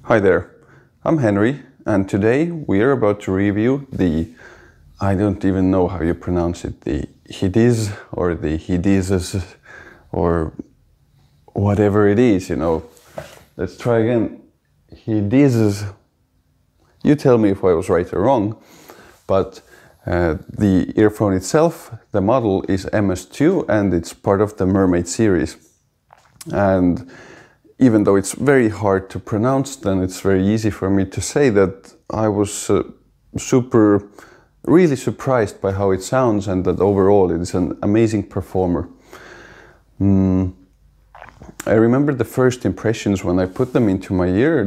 Hi there, I'm Henry, and today we are about to review I don't even know how you pronounce it, the Hidizs or the Hidizs or whatever it is, Let's try again. Hidizs. You tell me if I was right or wrong, but the earphone itself, the model is MS2 and it's part of the Mermaid series. And even though it's very hard to pronounce, then it's very easy for me to say that I was really surprised by how it sounds and that overall it is an amazing performer. I remember the first impressions when I put them into my ear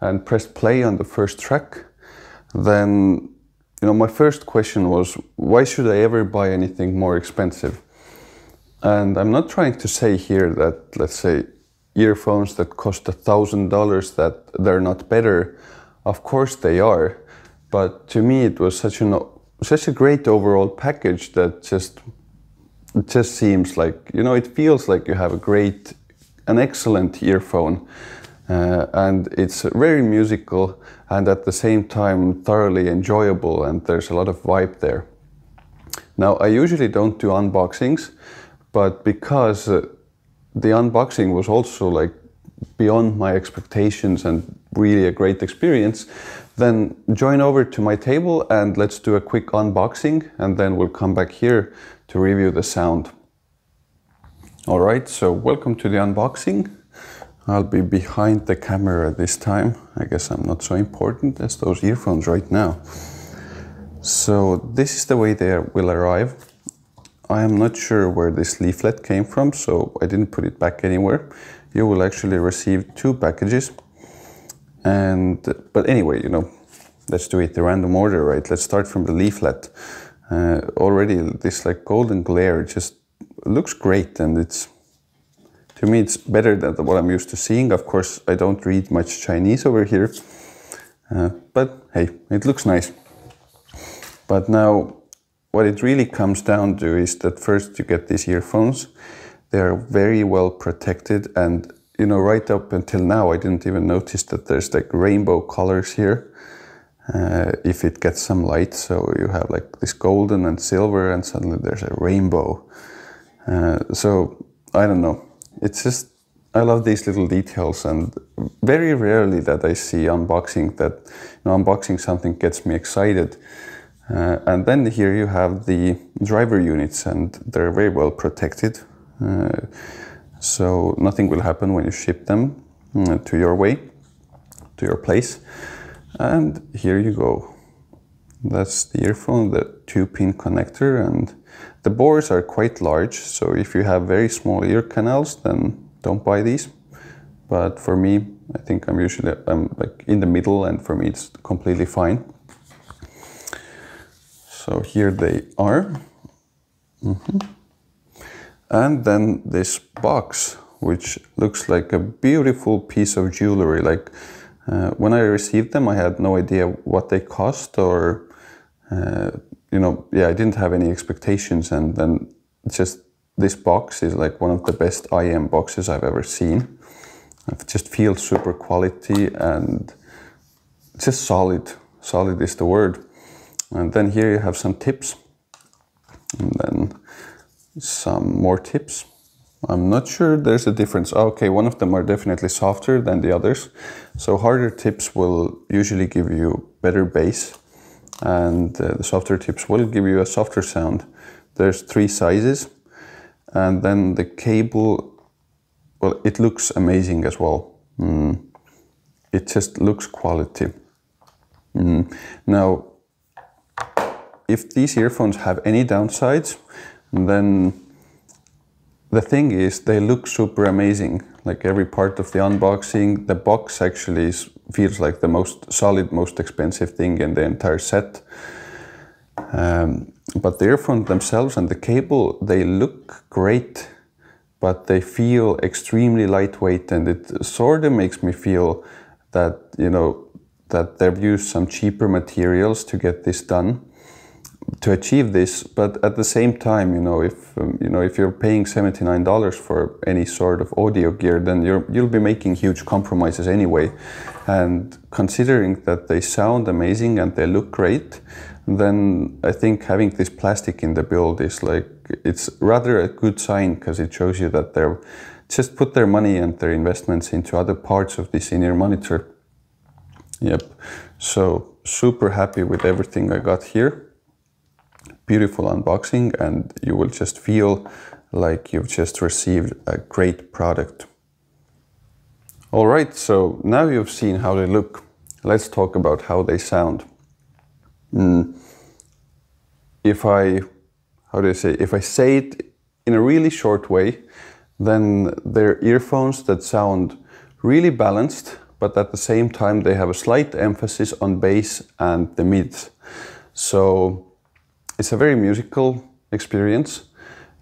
and pressed play on the first track. Then, my first question was, why should I ever buy anything more expensive? And I'm not trying to say here that, let's say, earphones that cost $1,000 that they're not better. Of course they are, but to me it was such a great overall package that it just seems like, it feels like you have an excellent earphone, and it's very musical and at the same time thoroughly enjoyable, and there's a lot of vibe there. Now, I usually don't do unboxings, but because the unboxing was also beyond my expectations and really a great experience, then join over to my table and let's do a quick unboxing, and then we'll come back here to review the sound. All right, so welcome to the unboxing. I'll be behind the camera this time. I guess I'm not so important as those earphones right now. So this is the way they will arrive. I am not sure where this leaflet came from, so I didn't put it back anywhere. You will actually receive 2 packages. But anyway, let's do it the random order, right? Let's start from the leaflet. Already this golden glare just looks great, and to me it's better than what I'm used to seeing. Of course, I don't read much Chinese over here, but hey, it looks nice. But now, what it really comes down to is that first you get these earphones. They are very well protected, and right up until now I didn't even notice that there's rainbow colors here if it gets some light. So you have this golden and silver, and suddenly there's a rainbow. So I don't know, it's just, I love these little details, and very rarely that I see unboxing unboxing something gets me excited. And then here you have the driver units, and they're very well protected. So nothing will happen when you ship them to your place. And here you go. That's the earphone, the 2-pin connector, and the bores are quite large. So if you have very small ear canals, then don't buy these. But for me, I think I'm in the middle, and for me it's completely fine. So here they are. And then this box, which looks like a beautiful piece of jewelry. When I received them, I had no idea what they cost, or I didn't have any expectations. And then just this box is one of the best IEM boxes I've ever seen. It just feels super quality and just solid. Solid is the word. And then here you have some tips, and then some more tips. I'm not sure there's a difference. Okay, one of them are definitely softer than the others. So harder tips will usually give you better bass, and the softer tips will give you a softer sound. There's 3 sizes, and then the cable, well, it looks amazing as well. It just looks quality. Now, if these earphones have any downsides, then the thing is they look super amazing. Every part of the unboxing, the box actually feels like the most solid, most expensive thing in the entire set. But the earphones themselves and the cable, they look great, but they feel extremely lightweight, and it sort of makes me feel that, that they've used some cheaper materials to get this done. to achieve this. But at the same time, if you're paying $79 for any sort of audio gear, then you'll be making huge compromises anyway. And considering that they sound amazing and they look great, then I think having this plastic in the build is like, it's rather a good sign, because it shows you that they're just put their money and their investments into other parts of this in-ear monitor. Yep, so super happy with everything I got here. Beautiful unboxing, and you will just feel like you've just received a great product. All right, so now you've seen how they look. Let's talk about how they sound. If I say it in a really short way, then they're earphones that sound really balanced, but at the same time they have a slight emphasis on bass and the mids. So it's a very musical experience.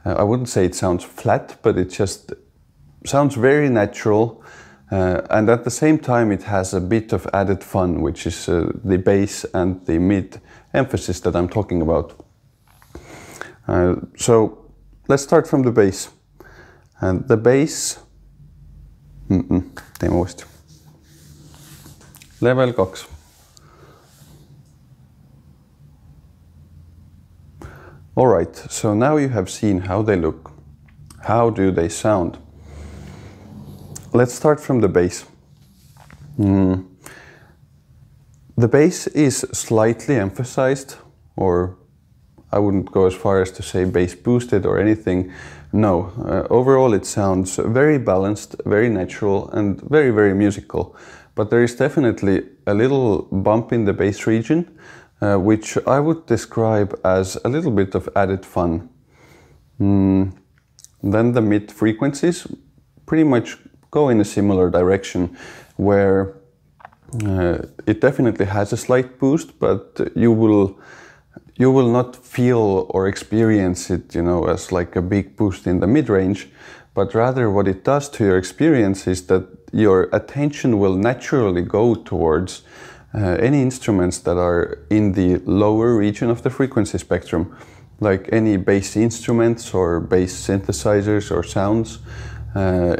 I wouldn't say it sounds flat, but it just sounds very natural. And at the same time, it has a bit of added fun, which is the bass and the mid emphasis that I'm talking about. So let's start from the bass. And the bass, teeme uuesti. Level 2. All right, so now you have seen how they look. How do they sound? Let's start from the bass. The bass is slightly emphasized, or I wouldn't go as far as to say bass boosted or anything. No, overall it sounds very balanced, very natural, and very, very musical. But there is definitely a little bump in the bass region, which I would describe as a little bit of added fun. Then the mid frequencies pretty much go in a similar direction, where it definitely has a slight boost, but you will not feel or experience it, as like a big boost in the mid-range, but rather what it does to your experience is that your attention will naturally go towards any instruments that are in the lower region of the frequency spectrum, like any bass instruments or bass synthesizers or sounds,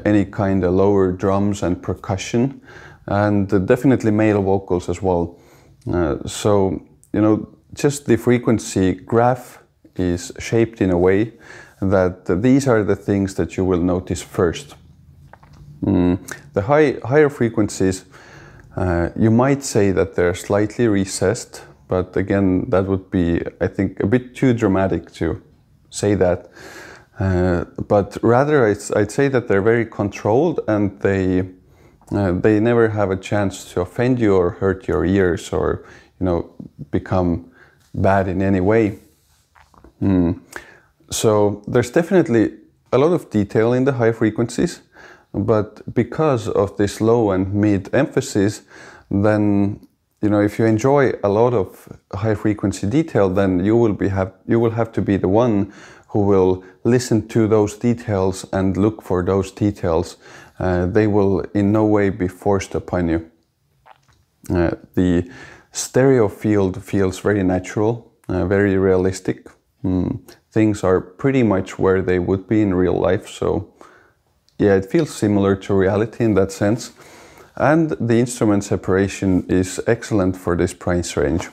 any kind of lower drums and percussion, and definitely male vocals as well. So, just the frequency graph is shaped in a way that these are the things that you will notice first. The higher frequencies, you might say that they're slightly recessed, but again, that would be, I think, a bit too dramatic to say that. But rather, I'd say that they're very controlled, and they never have a chance to offend you or hurt your ears or, become bad in any way. So there's definitely a lot of detail in the high frequencies, but because of this low and mid emphasis, then if you enjoy a lot of high frequency detail, then you will have to be the one who will listen to those details and look for those details. They will in no way be forced upon you. The stereo field feels very natural, very realistic. Things are pretty much where they would be in real life, so yeah, it feels similar to reality in that sense. And the instrument separation is excellent for this price range.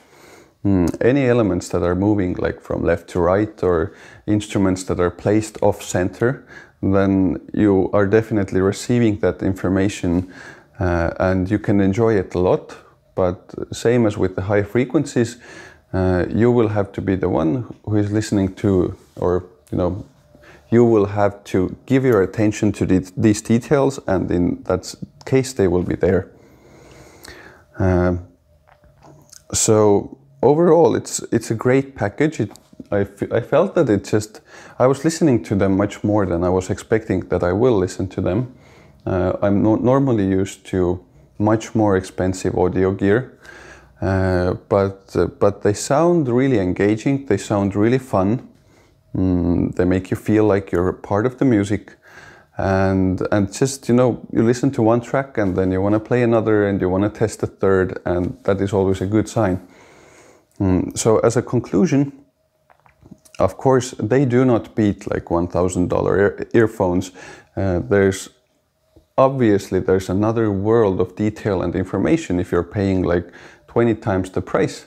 Any elements that are moving like from left to right, or instruments that are placed off center, then you are definitely receiving that information and you can enjoy it a lot. But same as with the high frequencies, you will have to be the one who is listening to, or you will have to give your attention to these details, and in that case they will be there. So overall it's a great package. I felt that I was listening to them much more than I was expecting that I will listen to them. I'm normally used to much more expensive audio gear, but they sound really engaging, they sound really fun. They make you feel like you're a part of the music, and just you listen to one track and then you want to play another and you want to test a third, and that is always a good sign. So as a conclusion, Of course, they do not beat like $1,000 earphones. Obviously there's another world of detail and information if you're paying like 20 times the price.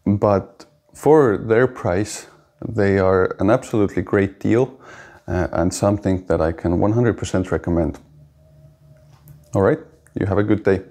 But for their price, they are an absolutely great deal and something that I can 100% recommend. All right, you have a good day.